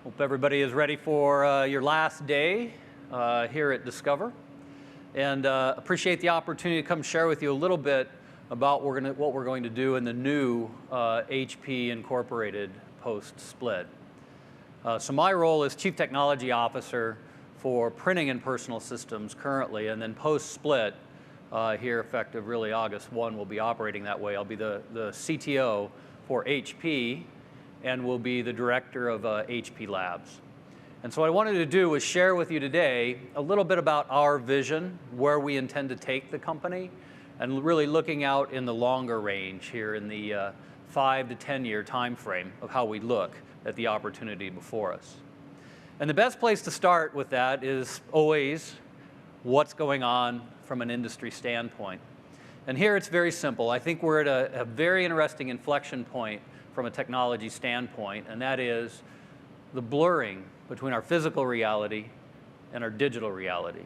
Hope everybody is ready for your last day here at Discover. And appreciate the opportunity to come share with you a little bit about what we're going to do in the new HP Incorporated post-split. So my role is Chief Technology Officer for printing and personal systems currently, and then post-split here effective really August 1, we'll be operating that way. I'll be the CTO for HP and will be the director of HP Labs. And so what I wanted to do was share with you today a little bit about our vision, where we intend to take the company, and really looking out in the longer range here in the 5 to 10 year time frame of how we look at the opportunity before us. And the best place to start with that is always what's going on from an industry standpoint. And here it's very simple. I think we're at a very interesting inflection point from a technology standpoint, and that is the blurring between our physical reality and our digital reality.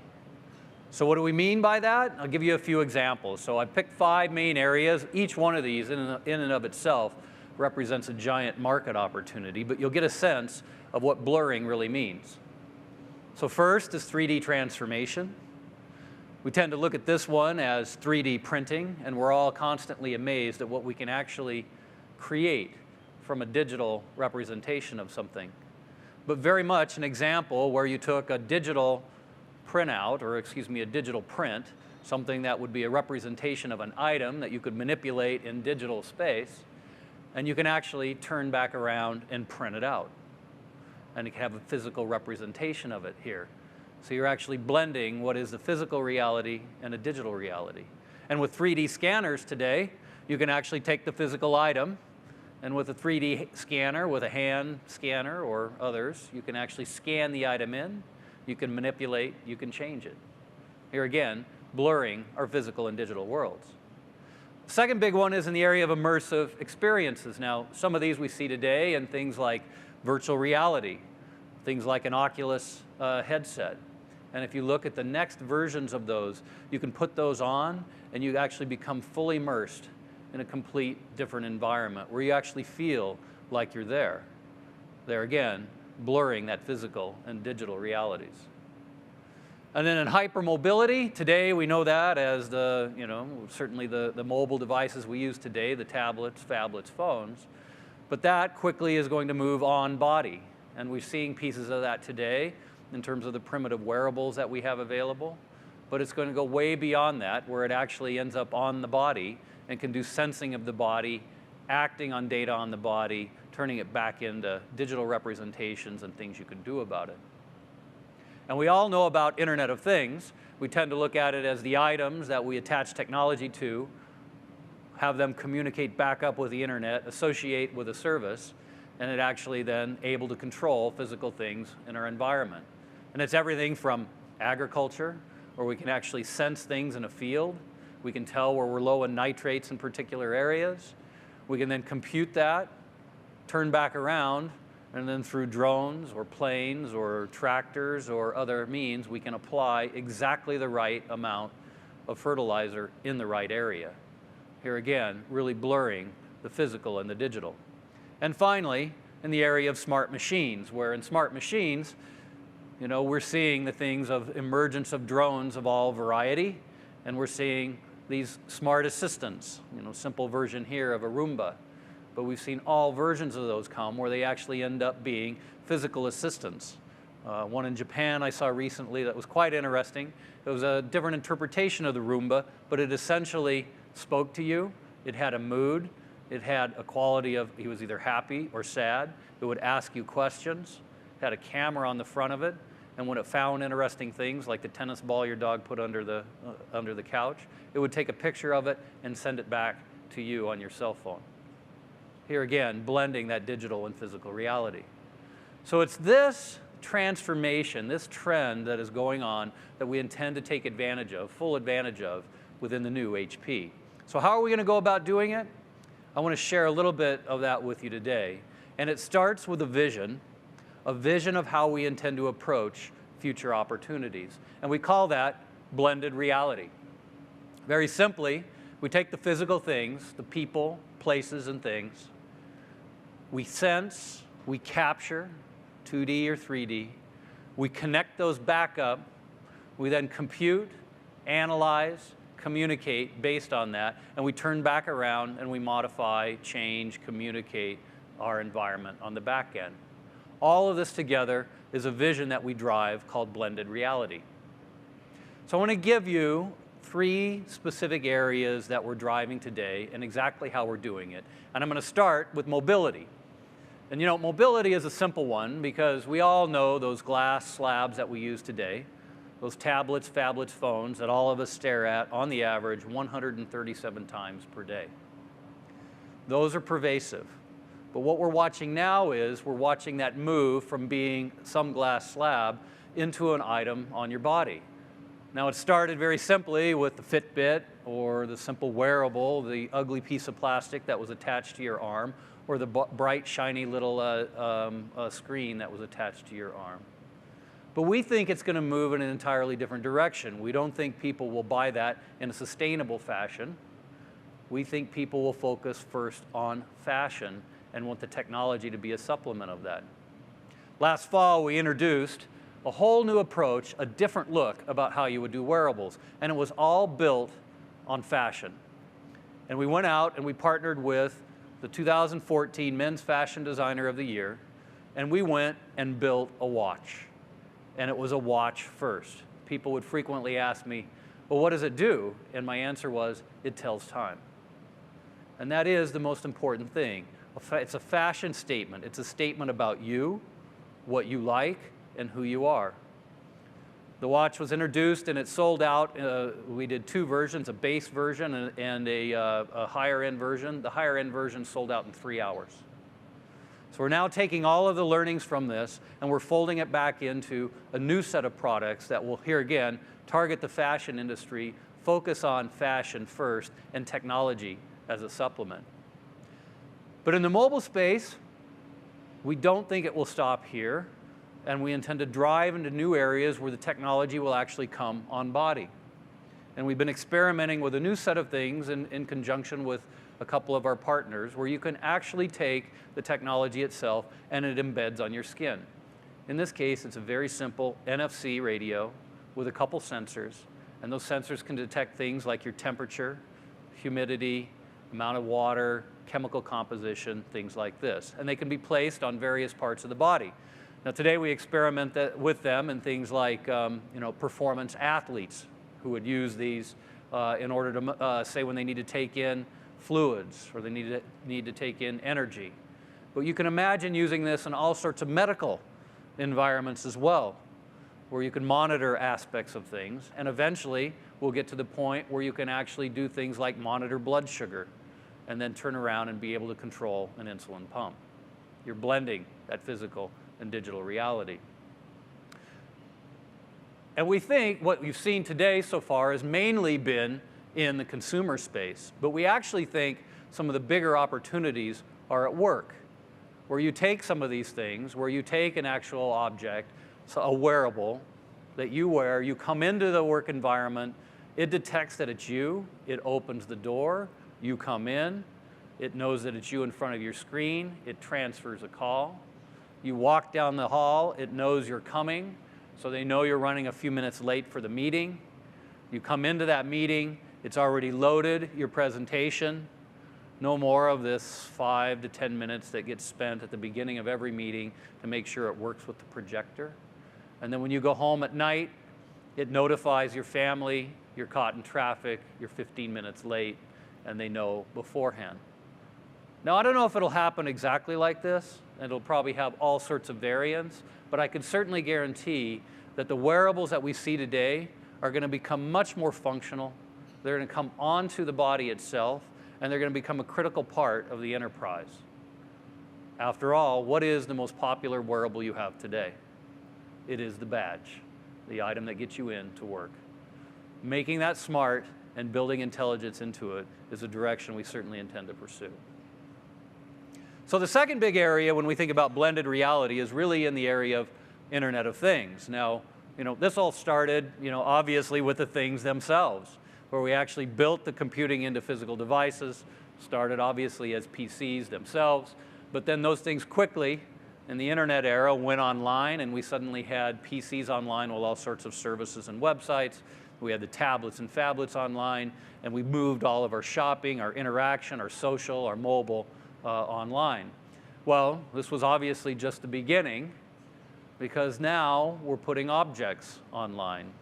So what do we mean by that? I'll give you a few examples. So I picked 5 main areas. Each one of these in and of itself represents a giant market opportunity, but you'll get a sense of what blurring really means. So first is 3D transformation. We tend to look at this one as 3D printing, and we're all constantly amazed at what we can actually create from a digital representation of something. But very much an example where you took a digital printout, or excuse me, a digital print, something that would be a representation of an item that you could manipulate in digital space, and you can actually turn back around and print it out. And you can have a physical representation of it here. So you're actually blending what is the physical reality and a digital reality. And with 3D scanners today, you can actually take the physical item, and with a 3D scanner, with a hand scanner or others, you can actually scan the item in, you can manipulate, you can change it. Here again, blurring our physical and digital worlds. The second big one is in the area of immersive experiences. Now, some of these we see today in things like virtual reality, things like an Oculus headset. And if you look at the next versions of those, you can put those on and you actually become fully immersed in a complete different environment where you actually feel like you're there. There again, blurring that physical and digital realities. And then in hypermobility, today we know that as certainly the mobile devices we use today, the tablets, phablets, phones. But that quickly is going to move on body. And we're seeing pieces of that today in terms of the primitive wearables that we have available. But it's going to go way beyond that, where it actually ends up on the body and can do sensing of the body, acting on data on the body, turning it back into digital representations and things you can do about it. And we all know about Internet of Things. We tend to look at it as the items that we attach technology to, have them communicate back up with the internet, associate with a service, and it actually then able to control physical things in our environment. And it's everything from agriculture, where we can actually sense things in a field. We can tell where we're low in nitrates in particular areas. We can then compute that, turn back around, and then through drones or planes or tractors or other means, we can apply exactly the right amount of fertilizer in the right area. Here again, really blurring the physical and the digital. And finally, in the area of smart machines, where in smart machines, we're seeing the things of emergence of drones of all variety, and we're seeing these smart assistants, simple version here of a Roomba. But we've seen all versions of those come where they actually end up being physical assistants. One in Japan I saw recently that was quite interesting. It was a different interpretation of the Roomba, but it essentially spoke to you. It had a mood. It had a quality of, he was either happy or sad. It would ask you questions. It had a camera on the front of it. And when it found interesting things, like the tennis ball your dog put under the couch, it would take a picture of it and send it back to you on your cell phone. Here again, blending that digital and physical reality. So it's this transformation, this trend that is going on that we intend to take advantage of, full advantage of, within the new HP. So how are we going to go about doing it? I want to share a little bit of that with you today. And it starts with a vision of how we intend to approach future opportunities. And we call that blended reality. Very simply, we take the physical things, the people, places, and things. We sense, we capture, 2D or 3D. We connect those back up. We then compute, analyze, communicate based on that, and we turn back around and we modify, change, communicate our environment on the back end. All of this together is a vision that we drive called blended reality. So I want to give you 3 specific areas that we're driving today and exactly how we're doing it. And I'm going to start with mobility. And you know, mobility is a simple one because we all know those glass slabs that we use today, those tablets, phablets, phones that all of us stare at on the average 137 times per day. Those are pervasive. But what we're watching now is we're watching that move from being some glass slab into an item on your body. Now, it started very simply with the Fitbit or the simple wearable, the ugly piece of plastic that was attached to your arm, or the bright, shiny little screen that was attached to your arm. But we think it's going to move in an entirely different direction. We don't think people will buy that in a sustainable fashion. We think people will focus first on fashion and want the technology to be a supplement of that. Last fall, we introduced a whole new approach, a different look about how you would do wearables. And it was all built on fashion. And we went out and we partnered with the 2014 Men's Fashion Designer of the Year, and we went and built a watch. And it was a watch first. People would frequently ask me, well, what does it do? And my answer was, it tells time. And that is the most important thing. It's a fashion statement. It's a statement about you, what you like, and who you are. The watch was introduced and it sold out. We did 2 versions, a base version and a higher end version. The higher end version sold out in 3 hours. So we're now taking all of the learnings from this and we're folding it back into a new set of products that will, here again, target the fashion industry, focus on fashion first, and technology as a supplement. But in the mobile space, we don't think it will stop here, and we intend to drive into new areas where the technology will actually come on body. And we've been experimenting with a new set of things in conjunction with a couple of our partners where you can actually take the technology itself and it embeds on your skin. In this case, it's a very simple NFC radio with a couple sensors, and those sensors can detect things like your temperature, humidity, amount of water, chemical composition, things like this. And they can be placed on various parts of the body. Now today we experiment with them in things like performance athletes who would use these in order to say when they need to take in fluids or they need to take in energy. But you can imagine using this in all sorts of medical environments as well, where you can monitor aspects of things, and eventually we'll get to the point where you can actually do things like monitor blood sugar and then turn around and be able to control an insulin pump. You're blending that physical and digital reality. And we think what we've seen today so far has mainly been in the consumer space, but we actually think some of the bigger opportunities are at work, where you take some of these things, where you take an actual object, so a wearable that you wear, you come into the work environment, it detects that it's you, it opens the door, you come in, it knows that it's you in front of your screen, it transfers a call. You walk down the hall, it knows you're coming, so they know you're running a few minutes late for the meeting. You come into that meeting, it's already loaded, your presentation. No more of this 5 to 10 minutes that gets spent at the beginning of every meeting to make sure it works with the projector. And then when you go home at night, it notifies your family, you're caught in traffic, you're 15 minutes late, and they know beforehand. Now, I don't know if it'll happen exactly like this, and it'll probably have all sorts of variants, but I can certainly guarantee that the wearables that we see today are going to become much more functional. They're going to come onto the body itself, and they're going to become a critical part of the enterprise. After all, what is the most popular wearable you have today? It is the badge, the item that gets you in to work. Making that smart and building intelligence into it is a direction we certainly intend to pursue. So the second big area when we think about blended reality is really in the area of Internet of Things. Now, this all started, obviously with the things themselves, where we actually built the computing into physical devices, started obviously as PCs themselves, but then those things quickly in the internet era went online, and we suddenly had PCs online with all sorts of services and websites. We had the tablets and phablets online, and we moved all of our shopping, our interaction, our social, our mobile online. Well, this was obviously just the beginning, because now we're putting objects online,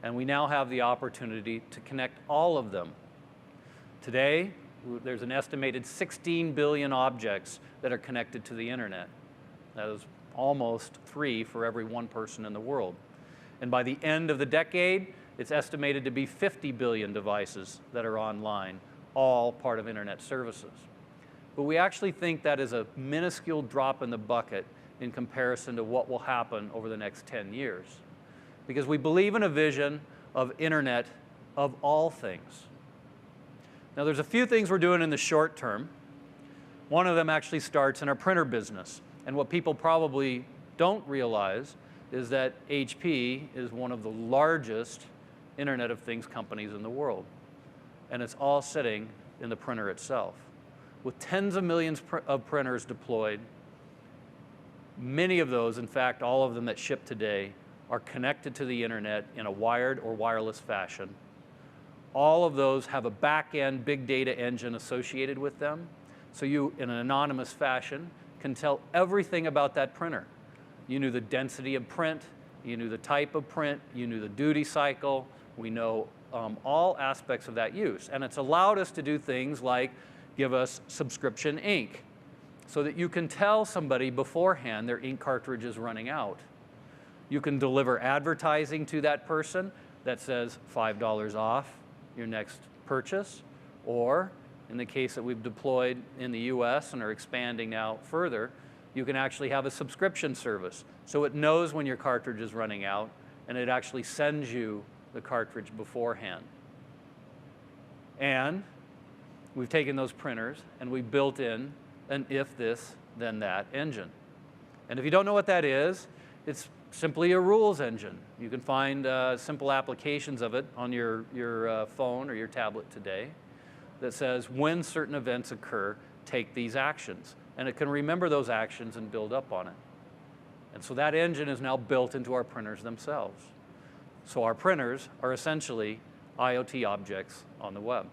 and we now have the opportunity to connect all of them. Today, there's an estimated 16 billion objects that are connected to the internet. That is almost 3 for every 1 person in the world. And by the end of the decade, it's estimated to be 50 billion devices that are online, all part of internet services. But we actually think that is a minuscule drop in the bucket in comparison to what will happen over the next 10 years. Because we believe in a vision of internet of all things. Now, there's a few things we're doing in the short term. One of them actually starts in our printer business. And what people probably don't realize is that HP is one of the largest Internet of Things companies in the world. And it's all sitting in the printer itself. With tens of millions of printers deployed, many of those, in fact, all of them that ship today, are connected to the internet in a wired or wireless fashion. All of those have a back-end big data engine associated with them. So you, in an anonymous fashion, can tell everything about that printer. You knew the density of print, you knew the type of print, you knew the duty cycle. We know all aspects of that use. And it's allowed us to do things like give us subscription ink, so that you can tell somebody beforehand their ink cartridge is running out. You can deliver advertising to that person that says $5 off your next purchase, or in the case that we've deployed in the US and are expanding now further, you can actually have a subscription service. So it knows when your cartridge is running out, and it actually sends you the cartridge beforehand. And we've taken those printers and we built in an if this, then that engine. And if you don't know what that is, it's simply a rules engine. You can find simple applications of it on your phone or your tablet today that says when certain events occur, take these actions. And it can remember those actions and build up on it. And so that engine is now built into our printers themselves. So our printers are essentially IoT objects on the web.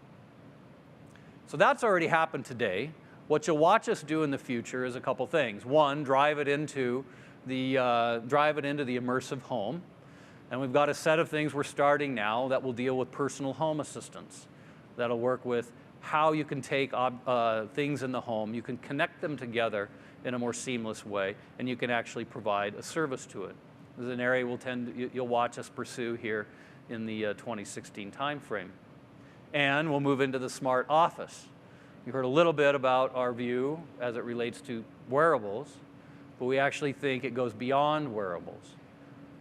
So that's already happened today. What you'll watch us do in the future is a couple things. One, drive it into the immersive home. And we've got a set of things we're starting now that will deal with personal home assistants. That'll work with how you can take things in the home, you can connect them together in a more seamless way, and you can actually provide a service to it. This is an area you'll watch us pursue here in the 2016 timeframe. And we'll move into the smart office. You heard a little bit about our view as it relates to wearables, but we actually think it goes beyond wearables.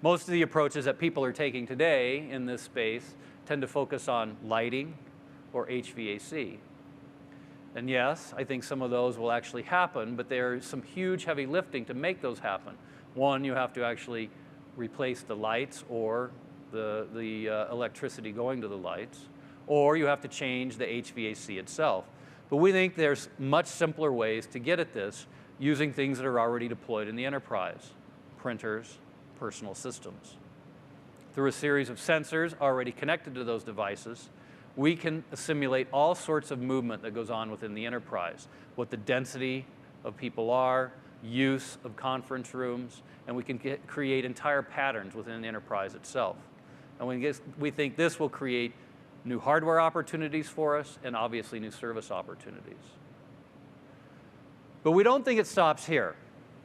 Most of the approaches that people are taking today in this space tend to focus on lighting or HVAC. And yes, I think some of those will actually happen, but there's some huge heavy lifting to make those happen. One, you have to actually replace the lights or the electricity going to the lights, or you have to change the HVAC itself. But we think there's much simpler ways to get at this using things that are already deployed in the enterprise: printers, personal systems. Through a series of sensors already connected to those devices, we can simulate all sorts of movement that goes on within the enterprise, what the density of people are, use of conference rooms, and we can create entire patterns within the enterprise itself. And we think this will create new hardware opportunities for us and obviously new service opportunities. But we don't think it stops here.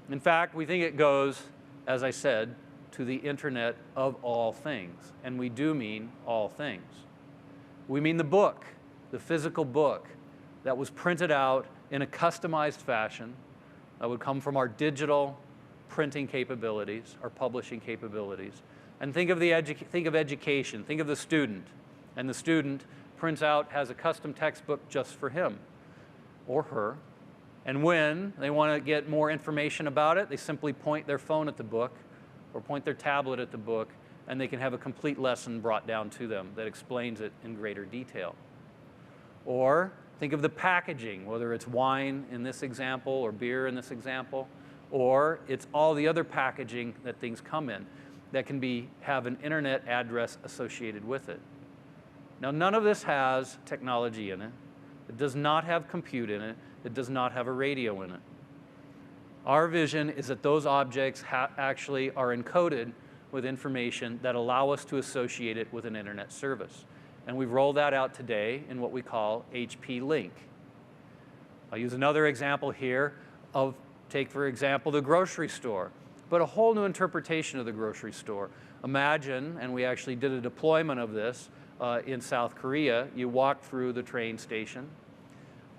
In fact, we think it goes, as I said, to the Internet of all things. And we do mean all things. We mean the book, the physical book that was printed out in a customized fashion that would come from our digital printing capabilities, our publishing capabilities. And think of education, think of the student. And the student prints out, has a custom textbook just for him or her. And when they want to get more information about it, they simply point their phone at the book or point their tablet at the book, and they can have a complete lesson brought down to them that explains it in greater detail. Or think of the packaging, whether it's wine in this example or beer in this example, or it's all the other packaging that things come in that can have an internet address associated with it. Now, none of this has technology in it. It does not have compute in it. It does not have a radio in it. Our vision is that those objects actually are encoded with information that allow us to associate it with an internet service. And we've rolled that out today in what we call HP Link. I'll use another example here of, take for example, the grocery store, but a whole new interpretation of the grocery store. Imagine, and we actually did a deployment of this in South Korea, you walk through the train station.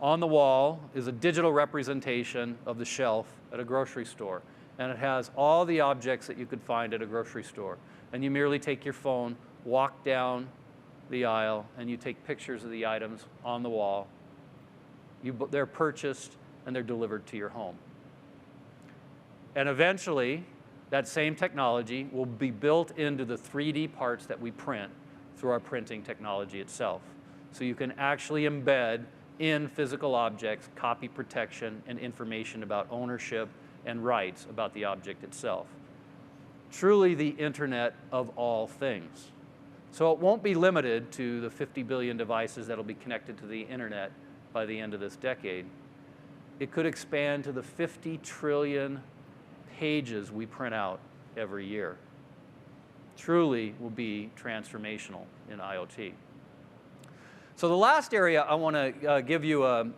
On the wall is a digital representation of the shelf at a grocery store. And it has all the objects that you could find at a grocery store. And you merely take your phone, walk down the aisle, and you take pictures of the items on the wall. They're purchased and they're delivered to your home. And eventually, that same technology will be built into the 3D parts that we print through our printing technology itself. So you can actually embed in physical objects copy protection and information about ownership and rights about the object itself. Truly the internet of all things. So it won't be limited to the 50 billion devices that'll be connected to the internet by the end of this decade. It could expand to the 50 trillion pages we print out every year. Truly will be transformational in IoT. So the last area I want to give you a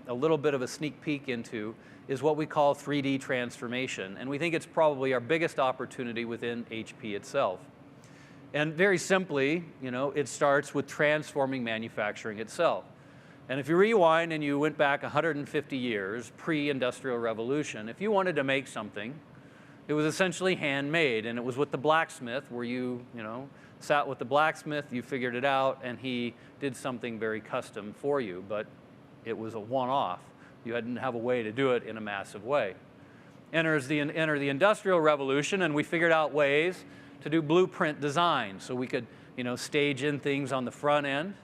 little bit of a sneak peek into is what we call 3D transformation. And we think it's probably our biggest opportunity within HP itself. And very simply, it starts with transforming manufacturing itself. And if you rewind and you went back 150 years, pre-industrial revolution, if you wanted to make something, it was essentially handmade. And it was with the blacksmith where you sat with the blacksmith, you figured it out, and he did something very custom for you. But it was a one-off. You didn't have a way to do it in a massive way. Enter the Industrial Revolution, and we figured out ways to do blueprint design. So we could stage in things on the front end.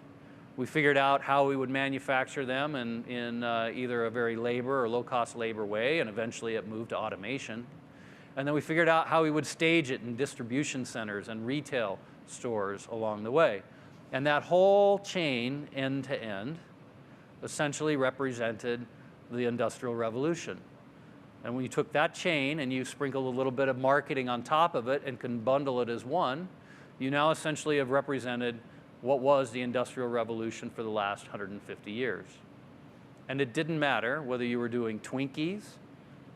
We figured out how we would manufacture them in either a very labor or low-cost labor way, and eventually it moved to automation. And then we figured out how we would stage it in distribution centers and retail stores along the way. And that whole chain, end to end, essentially represented the Industrial Revolution. And when you took that chain and you sprinkled a little bit of marketing on top of it and can bundle it as one, you now essentially have represented what was the Industrial Revolution for the last 150 years. And it didn't matter whether you were doing Twinkies,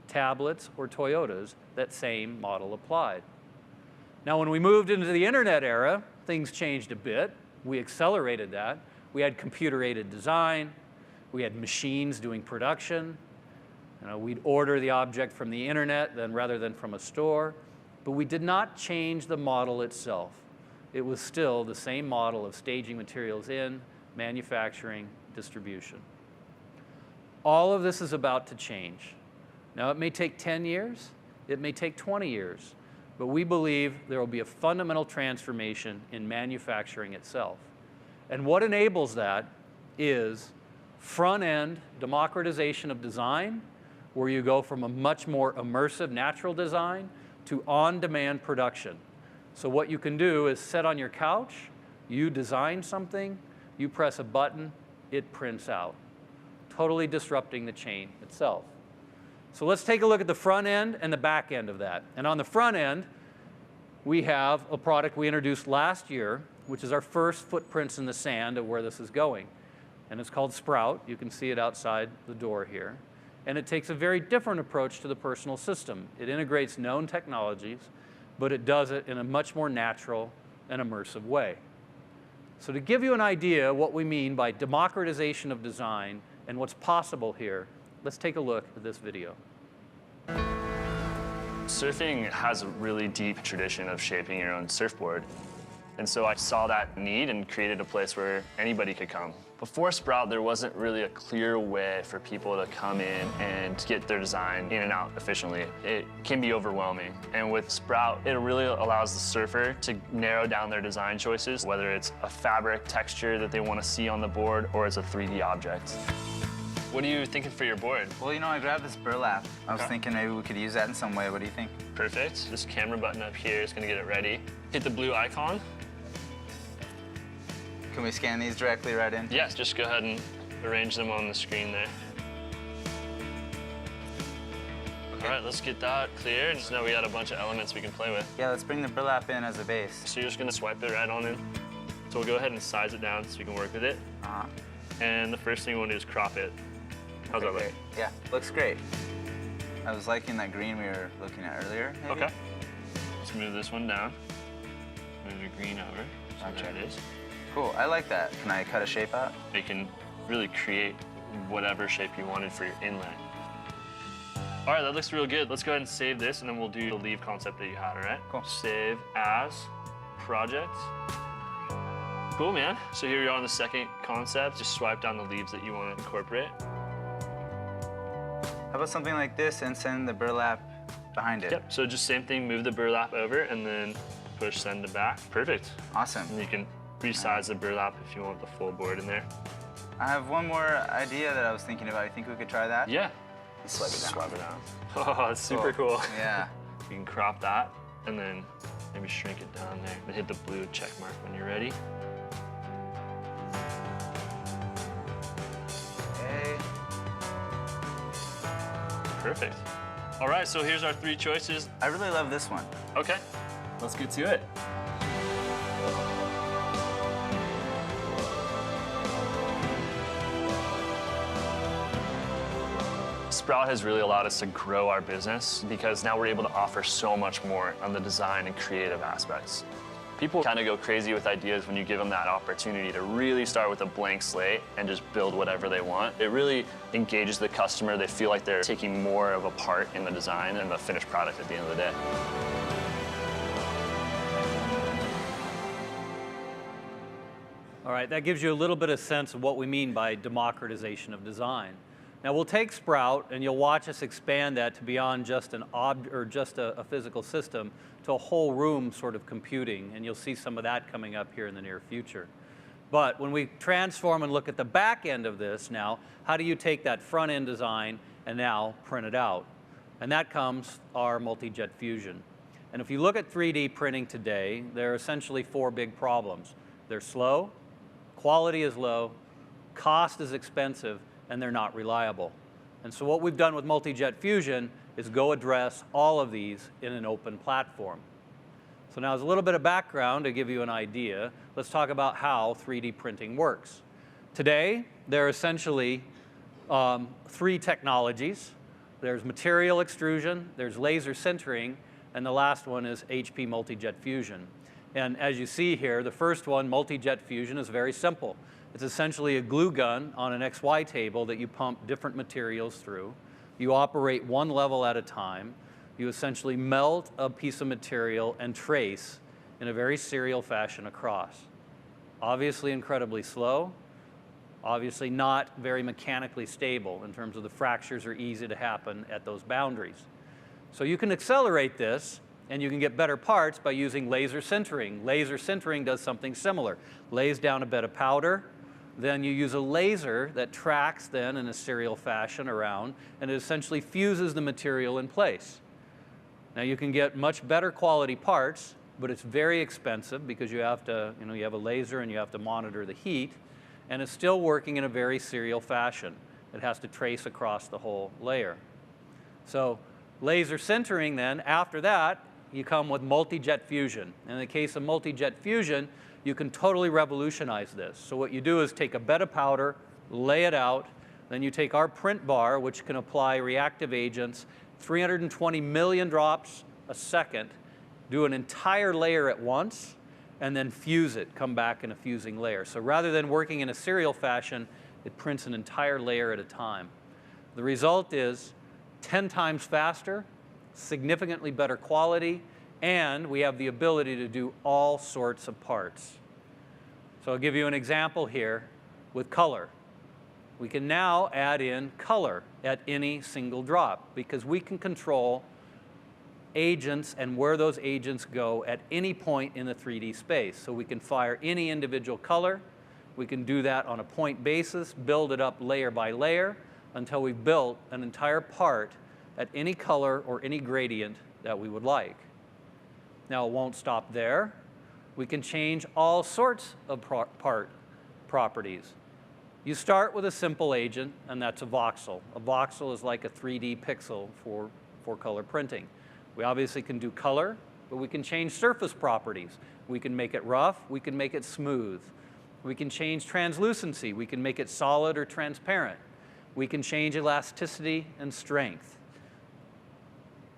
tablets, or Toyotas, that same model applied. Now, when we moved into the internet era, things changed a bit. We accelerated that. We had computer-aided design. We had machines doing production. We'd order the object from the internet rather than from a store. But we did not change the model itself. It was still the same model of staging materials in, manufacturing, distribution. All of this is about to change. Now, it may take 10 years. It may take 20 years. But we believe there will be a fundamental transformation in manufacturing itself. And what enables that is front-end democratization of design, where you go from a much more immersive natural design to on-demand production. So what you can do is sit on your couch, you design something, you press a button, it prints out, totally disrupting the chain itself. So let's take a look at the front end and the back end of that. And on the front end, we have a product we introduced last year, which is our first footprints in the sand of where this is going. And it's called Sprout. You can see it outside the door here. And it takes a very different approach to the personal system. It integrates known technologies, but it does it in a much more natural and immersive way. So to give you an idea of what we mean by democratization of design and what's possible here, let's take a look at this video. Surfing has a really deep tradition of shaping your own surfboard. And so I saw that need and created a place where anybody could come. Before Sprout, there wasn't really a clear way for people to come in and get their design in and out efficiently. It can be overwhelming. And with Sprout, it really allows the surfer to narrow down their design choices, whether it's a fabric texture that they want to see on the board or it's a 3D object. What are you thinking for your board? Well, you know, I grabbed this burlap. I was Okay. thinking maybe we could use that in some way. What do you think? Perfect. This camera button up here is gonna get it ready. Hit the blue icon. Can we scan these directly right in? Yes, just go ahead and arrange them on the screen there. Okay. All right, let's get that clear. So now we got a bunch of elements we can play with. Yeah, let's bring the burlap in as a base. So you're just gonna swipe it right on in. So we'll go ahead and size it down so we can work with it. Uh-huh. And the first thing we wanna do is crop it. How's that look? Great. Yeah, looks great. I was liking that green we were looking at earlier. Maybe. Okay. Let's move this one down. Move the green over. So Gotcha. there it is. Cool, I like that. Can I cut a shape out? You can really create whatever shape you wanted for your inlay. All right, that looks real good. Let's go ahead and save this, and then we'll do the leave concept that you had, all right? Cool. Save as, project. Cool, man. So here we are on the second concept. Just swipe down the leaves that you want to incorporate. How about something like this and send the burlap behind it? Yep, so just same thing, move the burlap over, and then push send to back. Perfect. Awesome. And you can resize the burlap if you want the full board in there. I have one more idea that I was thinking about. You think we could try that? Yeah. Swipe it down. Swipe it down. Oh, it's super cool. Yeah. You can crop that and then maybe shrink it down there. Then hit the blue check mark when you're ready. Okay. Perfect. All right, so here's our 3 choices. I really love this one. Okay, let's get to it. Sprout has really allowed us to grow our business because now we're able to offer so much more on the design and creative aspects. People kind of go crazy with ideas when you give them that opportunity to really start with a blank slate and just build whatever they want. It really engages the customer. They feel like they're taking more of a part in the design and the finished product at the end of the day. All right, that gives you a little bit of sense of what we mean by democratization of design. Now we'll take Sprout and you'll watch us expand that to beyond just a physical system to a whole room sort of computing, and you'll see some of that coming up here in the near future. But when we transform and look at the back end of this now, how do you take that front end design and now print it out? And that comes our multi-jet fusion. And if you look at 3D printing today, there are essentially 4 big problems. They're slow, quality is low, cost is expensive, and they're not reliable. And so what we've done with multi-jet fusion is go address all of these in an open platform. So now as a little bit of background to give you an idea, let's talk about how 3D printing works. Today, there are essentially 3 technologies. There's material extrusion, there's laser sintering, and the last one is HP multi-jet fusion. And as you see here, the first one, multi-jet fusion, is very simple. It's essentially a glue gun on an XY table that you pump different materials through. You operate one level at a time. You essentially melt a piece of material and trace in a very serial fashion across. Obviously incredibly slow, obviously not very mechanically stable in terms of the fractures are easy to happen at those boundaries. So you can accelerate this and you can get better parts by using laser sintering. Laser sintering does something similar. Lays down a bed of powder, then you use a laser that tracks then in a serial fashion around, and it essentially fuses the material in place. Now you can get much better quality parts, but it's very expensive because you have to, you have a laser and you have to monitor the heat, and it's still working in a very serial fashion. It has to trace across the whole layer. So laser sintering then, after that, you come with multi-jet fusion. In the case of multi-jet fusion, you can totally revolutionize this. So what you do is take a bed of powder, lay it out, then you take our print bar, which can apply reactive agents, 320 million drops a second, do an entire layer at once, and then fuse it, come back in a fusing layer. So rather than working in a serial fashion, it prints an entire layer at a time. The result is 10 times faster, significantly better quality, and we have the ability to do all sorts of parts. So I'll give you an example here with color. We can now add in color at any single drop because we can control agents and where those agents go at any point in the 3D space. So we can fire any individual color. We can do that on a point basis, build it up layer by layer, until we've built an entire part at any color or any gradient that we would like. Now, it won't stop there. We can change all sorts of part properties. You start with a simple agent, and that's a voxel. A voxel is like a 3D pixel for color printing. We obviously can do color, but we can change surface properties. We can make it rough, we can make it smooth. We can change translucency, we can make it solid or transparent. We can change elasticity and strength.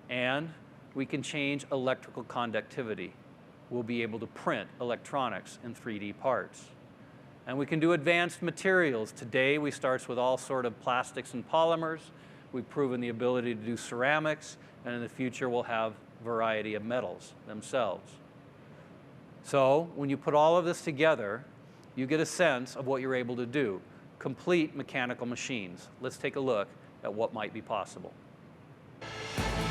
And we can change electrical conductivity. We'll be able to print electronics in 3D parts. And we can do advanced materials. Today, we start with all sort of plastics and polymers. We've proven the ability to do ceramics, and in the future, we'll have a variety of metals themselves. So when you put all of this together, you get a sense of what you're able to do. Complete mechanical machines. Let's take a look at what might be possible.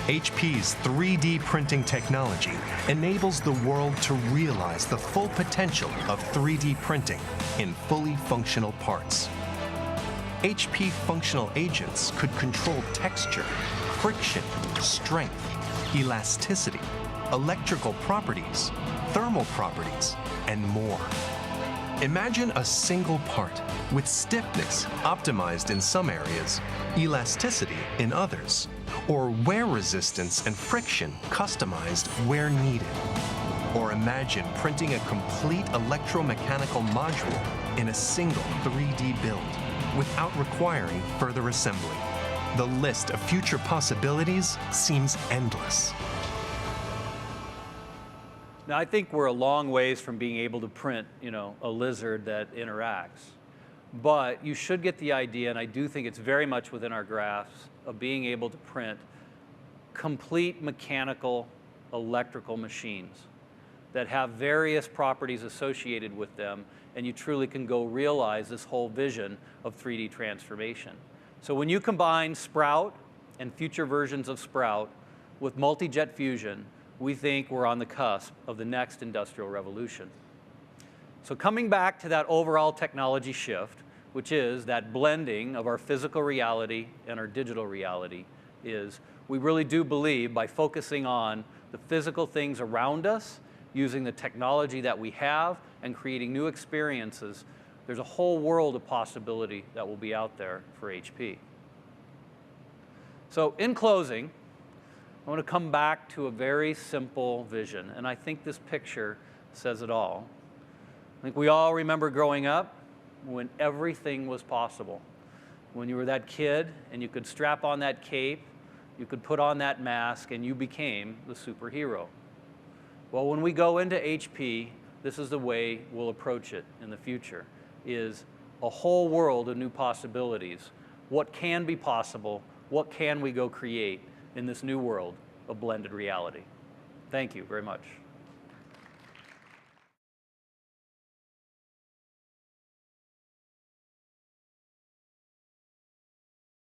HP's 3D printing technology enables the world to realize the full potential of 3D printing in fully functional parts. HP functional agents could control texture, friction, strength, elasticity, electrical properties, thermal properties, and more. Imagine a single part with stiffness optimized in some areas, elasticity in others, or wear resistance and friction customized where needed. Or imagine printing a complete electromechanical module in a single 3D build without requiring further assembly. The list of future possibilities seems endless. Now, I think we're a long ways from being able to print, a lizard that interacts. But you should get the idea, and I do think it's very much within our grasp, of being able to print complete mechanical, electrical machines that have various properties associated with them, and you truly can go realize this whole vision of 3D transformation. So when you combine Sprout and future versions of Sprout with multi-jet fusion, we think we're on the cusp of the next industrial revolution. So coming back to that overall technology shift, which is that blending of our physical reality and our digital reality, is we really do believe by focusing on the physical things around us, using the technology that we have, and creating new experiences, there's a whole world of possibility that will be out there for HP. So in closing, I want to come back to a very simple vision, and I think this picture says it all. I think we all remember growing up when everything was possible. When you were that kid and you could strap on that cape, you could put on that mask, and you became the superhero. Well, when we go into HP, this is the way we'll approach it in the future, is a whole world of new possibilities. What can be possible? What can we go create in this new world of blended reality? Thank you very much.